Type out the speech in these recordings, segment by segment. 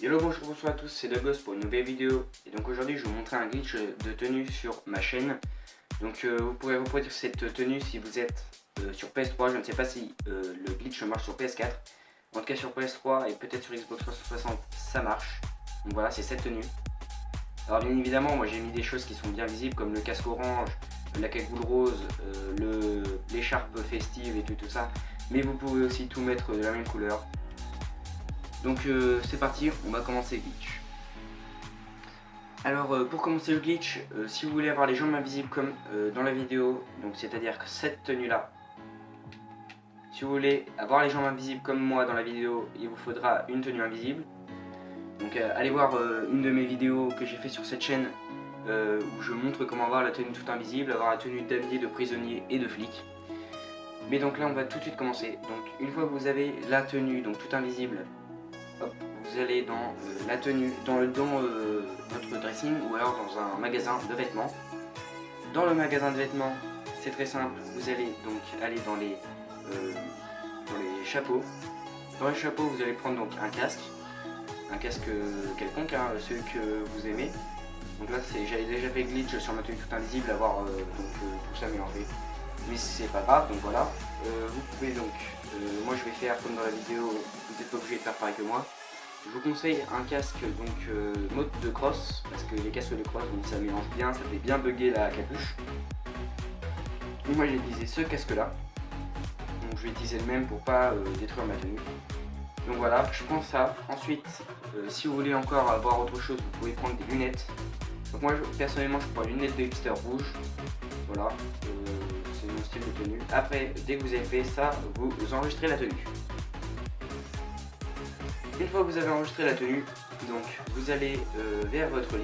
Hello, bonjour à tous, c'est Douglas pour une nouvelle vidéo. Et donc aujourd'hui je vais vous montrer un glitch de tenue sur ma chaîne. Donc vous pourrez reproduire cette tenue si vous êtes sur PS3. Je ne sais pas si le glitch marche sur PS4. En tout cas sur PS3 et peut-être sur Xbox 360 ça marche. Donc voilà, c'est cette tenue. Alors bien évidemment moi j'ai mis des choses qui sont bien visibles comme le casque orange, la cagoule rose, l'écharpe festive et tout ça. Mais vous pouvez aussi tout mettre de la même couleur. Donc c'est parti, on va commencer le glitch. Alors pour commencer le glitch, si vous voulez avoir les jambes invisibles comme dans la vidéo, donc c'est-à-dire que cette tenue là, si vous voulez avoir les jambes invisibles comme moi dans la vidéo, il vous faudra une tenue invisible. Donc allez voir une de mes vidéos que j'ai fait sur cette chaîne où je montre comment avoir la tenue toute invisible, avoir la tenue d'habillé, de prisonnier et de flic. Mais donc là on va tout de suite commencer. Donc une fois que vous avez la tenue donc toute invisible, hop, vous allez dans la tenue, dans votre dressing ou alors dans un magasin de vêtements. Dans le magasin de vêtements, c'est très simple, vous allez donc aller dans les chapeaux. Dans les chapeaux, vous allez prendre donc un casque quelconque, hein, celui que vous aimez. Donc là, j'avais déjà fait glitch sur ma tenue toute invisible, avoir tout ça mélangé. Mais c'est pas grave, donc voilà. Vous pouvez donc, moi je vais faire comme dans la vidéo, vous n'êtes pas obligé de faire pareil que moi. Je vous conseille un casque donc mode de cross, parce que les casques de cross donc ça mélange bien, ça fait bien bugger la capuche. Et moi j'ai utilisé ce casque là, donc je vais utiliser le même pour pas détruire ma tenue. Donc voilà, je prends ça. Ensuite, si vous voulez encore avoir autre chose, vous pouvez prendre des lunettes. Donc moi personnellement je prends une lunette de hipster rouge, voilà, c'est mon style de tenue. Après, dès que vous avez fait ça, vous enregistrez la tenue. Une fois que vous avez enregistré la tenue, donc vous allez vers votre lit,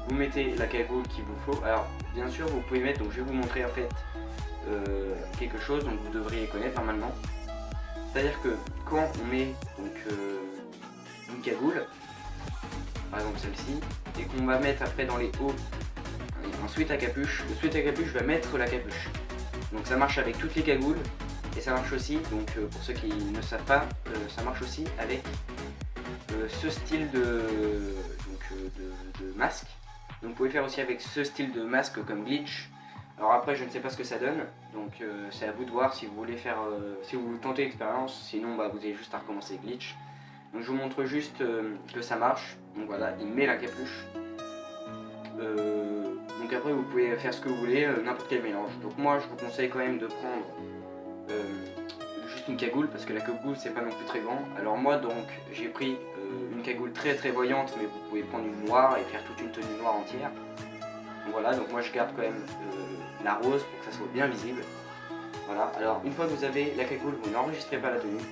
vous mettez la cagoule qu'il vous faut. Alors bien sûr vous pouvez mettre, donc je vais vous montrer en fait quelque chose, donc vous devriez connaître normalement. C'est-à-dire que quand on met donc une cagoule, par exemple celle-ci, et qu'on va mettre après dans les hauts un sweat à capuche, le sweat à capuche va mettre la capuche. Donc ça marche avec toutes les cagoules. Et ça marche aussi, donc pour ceux qui ne savent pas, ça marche aussi avec ce style de masque. Donc vous pouvez faire aussi avec ce style de masque comme glitch. Alors après je ne sais pas ce que ça donne, donc c'est à vous de voir si vous voulez faire, si vous tentez l'expérience, sinon bah, vous avez juste à recommencer glitch. Donc je vous montre juste que ça marche, donc voilà, il met la capuche. Donc après vous pouvez faire ce que vous voulez, n'importe quel mélange. Donc moi je vous conseille quand même de prendre juste une cagoule parce que la cagoule c'est pas non plus très grand. Alors moi donc j'ai pris une cagoule très voyante, mais vous pouvez prendre une noire et faire toute une tenue noire entière. Donc voilà, donc moi je garde quand même la rose pour que ça soit bien visible. Voilà, alors une fois que vous avez la cagoule, vous n'enregistrez pas la tenue.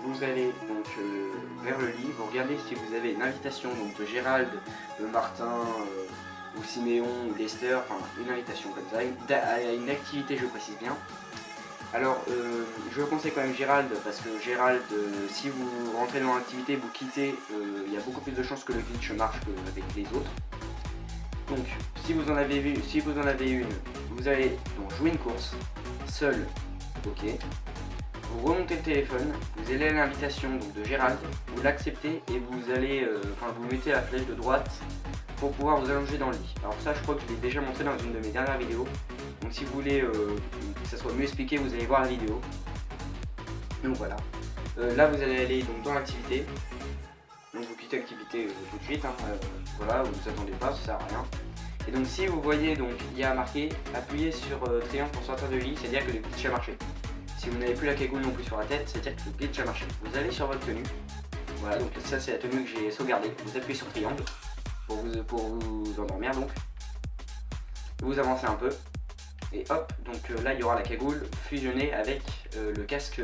Vous allez donc vers le lit, vous regardez si vous avez une invitation donc, de Gérald, de Martin, ou Siméon, ou Lester, enfin une invitation comme ça, une activité je précise bien. Alors je conseille quand même Gérald parce que Gérald, si vous rentrez dans l'activité, vous quittez, il y a beaucoup plus de chances que le glitch marche qu'avec les autres. Donc si vous en avez une, vous allez donc jouer une course, seul, ok. Vous remontez le téléphone, vous allez à l'invitation de Gérald, vous l'acceptez et vous allez, vous mettez la flèche de droite pour pouvoir vous allonger dans le lit. Alors ça je crois que je l'ai déjà montré dans une de mes dernières vidéos. Donc si vous voulez que ça soit mieux expliqué, vous allez voir la vidéo. Donc voilà. Là vous allez aller donc, dans l'activité. Donc vous quittez l'activité tout de suite. Hein, voilà, vous ne vous attendez pas, ça sert à rien. Et donc si vous voyez donc il y a marqué appuyez sur triangle pour sortir de lit, c'est-à-dire que le glitch a marché. Si vous n'avez plus la cagoule non plus sur la tête, c'est-à-dire que le glitch a marché. Vous allez sur votre tenue. Voilà, donc ça c'est la tenue que j'ai sauvegardée. Vous appuyez sur triangle pour vous endormir donc. Vous avancez un peu. Et hop, donc là il y aura la cagoule fusionnée avec le casque,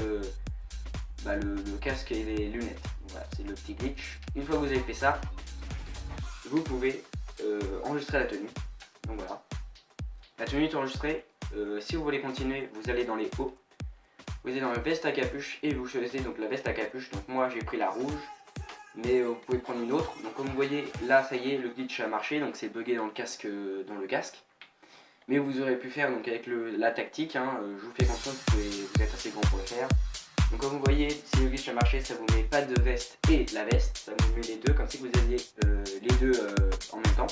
le casque et les lunettes. Voilà, c'est le petit glitch. Une fois que vous avez fait ça, vous pouvez enregistrer la tenue. Donc voilà. La tenue est enregistrée. Si vous voulez continuer, vous allez dans les hauts. Vous allez dans la veste à capuche et vous choisissez donc la veste à capuche. Donc moi j'ai pris la rouge, mais vous pouvez prendre une autre. Donc comme vous voyez, là ça y est, le glitch a marché, donc c'est bugué dans le casque. Mais vous aurez pu faire donc avec la tactique, hein, je vous fais confiance, vous êtes assez grand pour le faire. Donc comme vous voyez, si le glitch a marché, ça vous met pas de veste et la veste, ça vous met les deux, comme si vous aviez les deux en même temps.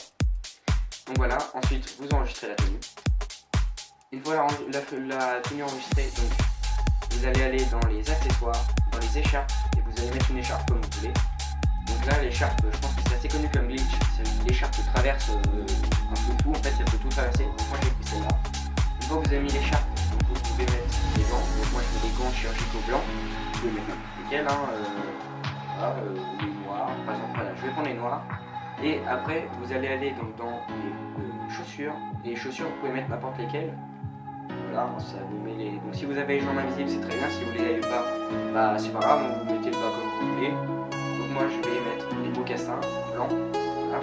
Donc voilà, ensuite vous enregistrez la tenue. Une fois la tenue enregistrée, donc vous allez aller dans les accessoires, dans les écharpes, et vous allez mettre une écharpe comme vous voulez. Donc là, l'écharpe, je pense que c'est assez connu comme glitch, c'est l'écharpe qui traverse un peu tout, en fait elle peut tout traverser, donc moi j'ai pris celle-là. Une fois que vous avez mis l'écharpe, vous pouvez mettre les gants, donc moi je mets des gants chirurgicaux blancs, vous pouvez mettre lesquels, voilà, les noirs, par exemple, voilà, je vais prendre les noirs. Et après, vous allez aller donc dans les chaussures. Les chaussures, vous pouvez mettre n'importe lesquelles. Voilà, ça vous met les. Donc si vous avez les jambes invisibles, c'est très bien. Si vous les avez pas, bah c'est pas grave, vous mettez le bas comme vous voulez. Donc moi, je vais mettre les mocassins blancs. Voilà,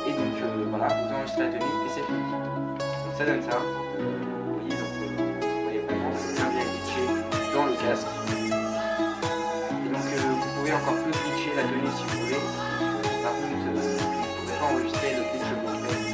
et donc voilà, vous enregistrez la tenue et c'est fini. Donc ça donne ça. Vous voyez, donc vous voyez vraiment, c'est bien glitché dans le casque. Et donc vous pouvez encore plus glitcher la tenue si vous voulez. Par contre, vous ne pouvez pas enregistrer le glitch que vous faites.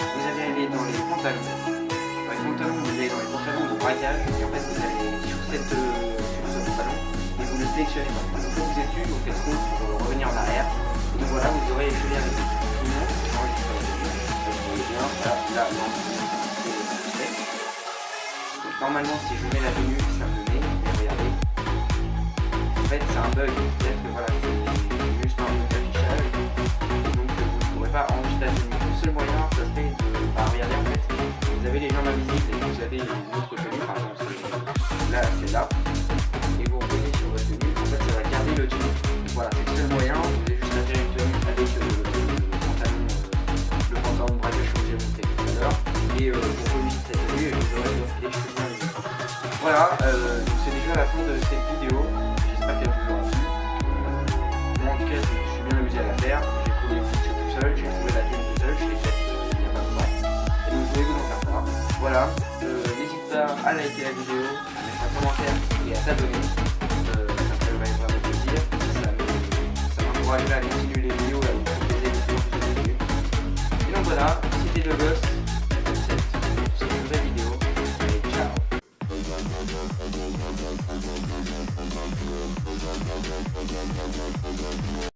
Vous allez aller dans les pantalons. Dans les pantalons, vous allez dans les pantalons de braquage. Et en fait, vous allez sur ce pantalon et vous le sélectionnez. Une fois que vous êtes dessus, vous faites rouge pour revenir en arrière. Et donc voilà, vous aurez les cheveux avec tout le monde. Enregistrez la tenue. Vous voyez bien, voilà, là, non, c'est fait. Donc normalement, si je mets la tenue, ça me met. Et regardez. En fait, c'est un bug. Peut-être que voilà, c'est juste un bug d'affichage. Donc vous ne pourrez pas enregistrer la tenue. Le seul moyen, ça serait de regarder en fait. Vous avez les jambes invisibles et vous avez une autre tenue, par exemple là, c'est là. Et vous revenez sur votre tenue. En fait, ça va garder le tenue. Voilà, c'est le seul moyen. Vous avez juste à faire une tenue avec le pantalon de braquage que j'ai montré tout à l'heure. Et vous revenez cette tenue et vous aurez les cheveux bien visibles. Voilà, donc c'est déjà la fin de cette vidéo. J'espère qu'elle vous aura plu. Moi en tout cas, je me suis bien amusé à la faire. J'ai trouvé les glitches tout seul, j'ai trouvé la tenue tout seul, je l'ai faite il n'y a pas longtemps. Et donc je vais vous en faire part. Voilà, n'hésite pas à liker la vidéo, à mettre un commentaire et à t'abonner. Ça me ferait vraiment plaisir. Ça m'encouragerait à continuer